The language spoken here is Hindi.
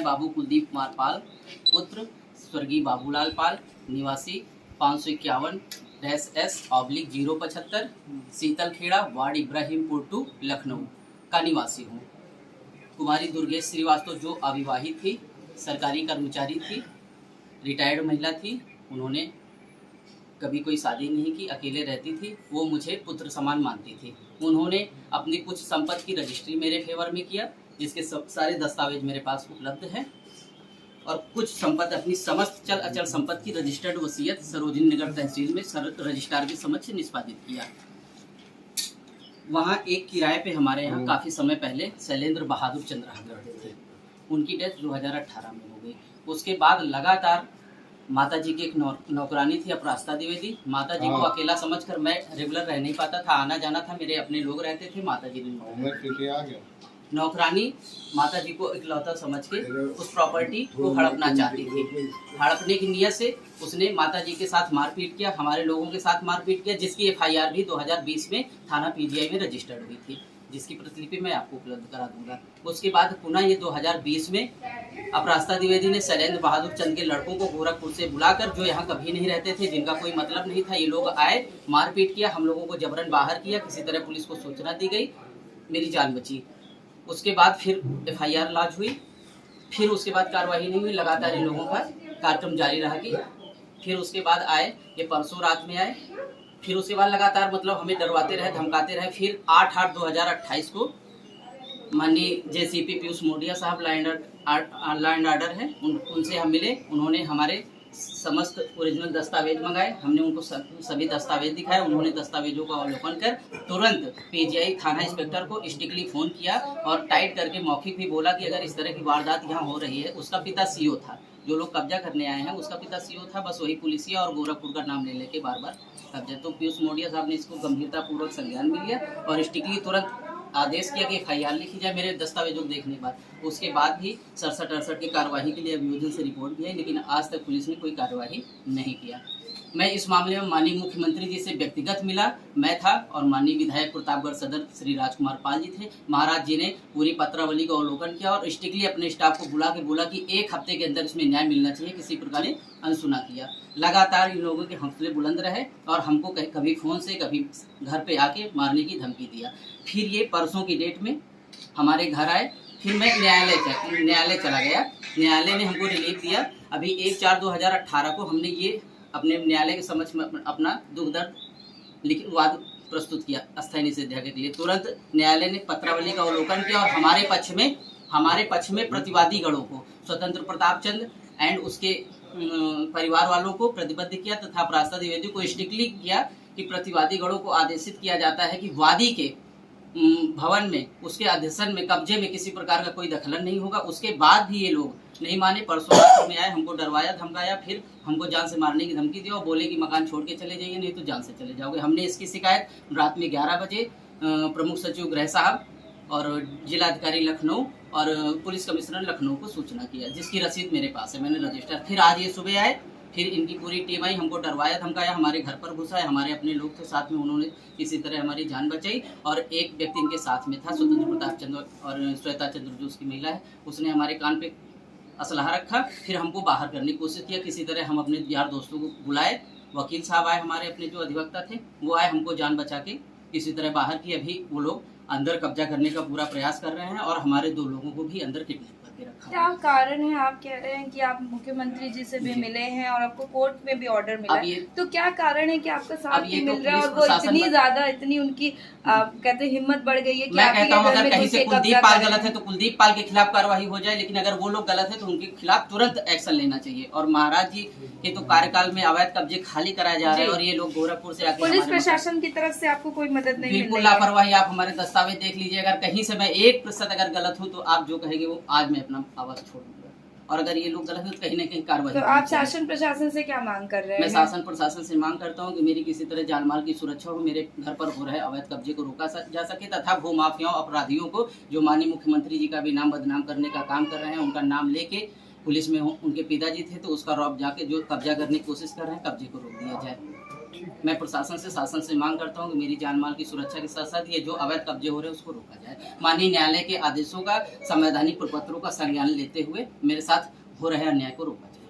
बाबू कुलदीप कुमार पाल पुत्र स्वर्गीय बाबूलाल पाल निवासी 551-S/075 शीतलखेड़ा वार्ड इब्राहिमपुर 2 लखनऊ का निवासी हूँ। कुमारी दुर्गेश श्रीवास्तव जो अविवाहित थी, सरकारी कर्मचारी थी, रिटायर्ड महिला थी, उन्होंने कभी कोई शादी नहीं की, अकेले रहती थी, वो मुझे पुत्र समान मानती थी। उन्होंने अपनी कुछ संपत्ति की रजिस्ट्री मेरे फेवर में किया, जिसके सारे दस्तावेज मेरे पास उपलब्ध हैं, और कुछ संपत्ति अपनी समस्त चल अचल संपत्ति की रजिस्टर्ड वसीयत सरोजिनी नगर तहसील में रजिस्ट्रार के समक्ष निष्पादित किया। वहाँ एक किराए पे हमारे यहाँ काफ़ी समय पहले शैलेंद्र बहादुर चंद्र रहते थे। उनकी डेथ 2018 में हो गई। उसके बाद लगातार माता जी की एक नौकरानी थी अपरास्ता द्विवेदी। माता जी को अकेला समझकर मैं रेगुलर रह नहीं पाता था, आना जाना था, मेरे अपने लोग रहते थे। माता जी ने नौकरानी माता जी को इकलौता समझ के उस प्रॉपर्टी को हड़पना चाहती थी। हड़पने की नियत से उसने माता जी के साथ मारपीट किया, हमारे लोगों के साथ मारपीट किया, जिसकी FIR भी 2020 में थाना PGI में रजिस्टर्ड हुई थी, जिसकी प्रतिलिपि मैं आपको उपलब्ध करा दूंगा। उसके बाद पुनः ये 2020 में अपरास्ता द्विवेदी ने शैलेंद्र बहादुर चंद के लड़कों को गोरखपुर से बुलाकर, जो यहाँ कभी नहीं रहते थे, जिनका कोई मतलब नहीं था, ये लोग आए, मारपीट किया, हम लोगों को जबरन बाहर किया, किसी तरह पुलिस को सूचना दी गई, मेरी जान बची। उसके बाद फिर FIR लॉन्च हुई, फिर उसके बाद कार्रवाई नहीं हुई, लगातार इन लोगों का कार्यक्रम जारी रहा कि फिर उसके बाद आए, ये परसों रात में आए, फिर उसके बाद लगातार मतलब हमें डरवाते रहे, धमकाते रहे। फिर 8/8/2028 को माननीय JCP पीयूष मोडिया साहब लैंड ऑर्डर है, उनसे हम मिले। उन्होंने हमारे समस्त ओरिजिनल दस्तावेज मंगाए, हमने उनको सभी दस्तावेज दिखाए। उन्होंने दस्तावेजों का अवलोकन कर तुरंत PGI थाना इंस्पेक्टर को स्ट्रिक्टली फ़ोन किया और टाइट करके मौखिक भी बोला कि अगर इस तरह की वारदात यहाँ हो रही है। उसका पिता CO था, जो लोग कब्जा करने आए हैं उसका पिता CO था, बस वही पुलिसिया और गोरखपुर का नाम ले लेके बार बार कब्जा। तो पीयूष मोडिया साहब ने इसको गंभीरतापूर्वक संज्ञान में लिया और स्ट्रिक्टली तुरंत आदेश किया कि FIR लिखी जाए मेरे दस्तावेजों को देखने के बाद। उसके बाद भी 67-68 की कार्यवाही के लिए अभियोजन से रिपोर्ट भी है, लेकिन आज तक पुलिस ने कोई कार्यवाही नहीं किया। मैं इस मामले में माननीय मुख्यमंत्री जी से व्यक्तिगत मिला, मैं था, और माननीय विधायक प्रतापगढ़ सदर श्री राजकुमार पाल जी थे। महाराज जी ने पूरी पत्रावली का अवलोकन किया और स्ट्रिक्टली अपने स्टाफ को बुला के बोला कि 1 हफ्ते के अंदर इसमें न्याय मिलना चाहिए। किसी प्रकार ने अनसुना किया। लगातार इन लोगों के हौसले बुलंद रहे और हमको कभी फ़ोन से, कभी घर पे आके मारने की धमकी दिया। फिर ये परसों की डेट में हमारे घर आए, फिर मैं न्यायालय चला गया। न्यायालय ने हमको रिलीफ दिया। अभी 1/4/2018 को हमने ये अपने न्यायालय के समक्ष में अपना दुख दर्द लिखित वाद प्रस्तुत किया अस्थायी निषेधाज्ञा के लिए। तुरंत न्यायालय ने पत्रावली का अवलोकन किया और हमारे पक्ष में प्रतिवादी गणों को, स्वतंत्र प्रताप चंद एंड उसके परिवार वालों को प्रतिबद्ध किया तथा अपरास्ता द्विवेदी को स्ट्रिक्टली किया कि प्रतिवादी गणों को आदेशित किया जाता है कि वादी के भवन में, उसके अध्यक्षण में, कब्जे में किसी प्रकार का कोई दखलन नहीं होगा। उसके बाद भी ये लोग नहीं माने। परसों रात में आए, हमको डरवाया, धमकाया, फिर हमको जान से मारने की धमकी दी और बोले कि मकान छोड़ के चले जाइए, नहीं तो जान से चले जाओगे। हमने इसकी शिकायत रात में 11 बजे प्रमुख सचिव गृह साहब और जिलाधिकारी लखनऊ और पुलिस कमिश्नर लखनऊ को सूचना किया, जिसकी रसीद मेरे पास है, मैंने रजिस्टर। फिर आज ये सुबह आए, फिर इनकी पूरी टीम आई, हमको डरवाया, धमकाया, हमारे घर पर घुसा है। हमारे अपने लोग थे साथ में, उन्होंने किसी तरह हमारी जान बचाई। और एक व्यक्ति इनके साथ में था, स्वतंत्र प्रताप चंद्र और श्वेता चंद्र जो उसकी महिला है, उसने हमारे कान पे असलहा रखा। फिर हमको बाहर करने की कोशिश किया। किसी तरह हम अपने यार दोस्तों को बुलाए, वकील साहब आए, हमारे अपने जो अधिवक्ता थे वो आए, हमको जान बचा के किसी तरह बाहर की। अभी वो लोग अंदर कब्जा करने का पूरा प्रयास कर रहे हैं और हमारे 2 लोगों को भी अंदर किडनैप करके रखा। क्या कारण है? आप कह रहे हैं कि आप मुख्यमंत्री जी से भी मिले हैं और आपको कोर्ट में भी ऑर्डर मिला है, तो क्या कारण है कि आपका साथ नहीं मिल रहा है? और वो इतनी ज्यादा, इतनी उनकी कहते हैं हिम्मत बढ़ गई है कि मैं कहता हूँ अगर कहीं से कुलदीप पाल गलत है तो कुलदीप पाल के खिलाफ कार्रवाई हो जाए, लेकिन अगर वो लोग गलत है तो उनके खिलाफ तुरंत एक्शन लेना चाहिए। और महाराज जी के तो कार्यकाल में अवैध कब्जे खाली कराए जा रहे हैं और ये लोग गोरखपुर से आके पुलिस प्रशासन की तरफ से आपको कोई मदद नहीं? बिल्कुल लापरवाही। आप हमारे दस्तावेज देख लीजिए, अगर कहीं से मैं 1% अगर गलत हूँ तो आप जो कहेंगे वो आज मैं अपना आवाज छोड़ दूंगा, और अगर ये लोग गलत है तो कहीं ना कहीं कार्रवाई। तो आप शासन प्रशासन से क्या मांग कर रहे हैं? मैं शासन प्रशासन से मांग करता हूँ कि मेरी किसी तरह जान माल की सुरक्षा हो, मेरे घर पर हो रहे अवैध कब्जे को रोका जा सके तथा भू माफियाओं, अपराधियों को, जो माननीय मुख्यमंत्री जी का भी नाम बदनाम करने का काम कर रहे हैं, उनका नाम लेके पुलिस में उनके पिताजी थे तो उसका रौब जाके जो कब्जा करने की कोशिश कर रहे हैं, कब्जे को रोक दिया जाए। मैं प्रशासन से शासन से मांग करता हूँ कि मेरी जान माल की सुरक्षा के साथ साथ ये जो अवैध कब्जे हो रहे हैं उसको रोका जाए। माननीय न्यायालय के आदेशों का, संवैधानिक प्रपत्रों का संज्ञान लेते हुए मेरे साथ हो रहे अन्याय को रोका जाए।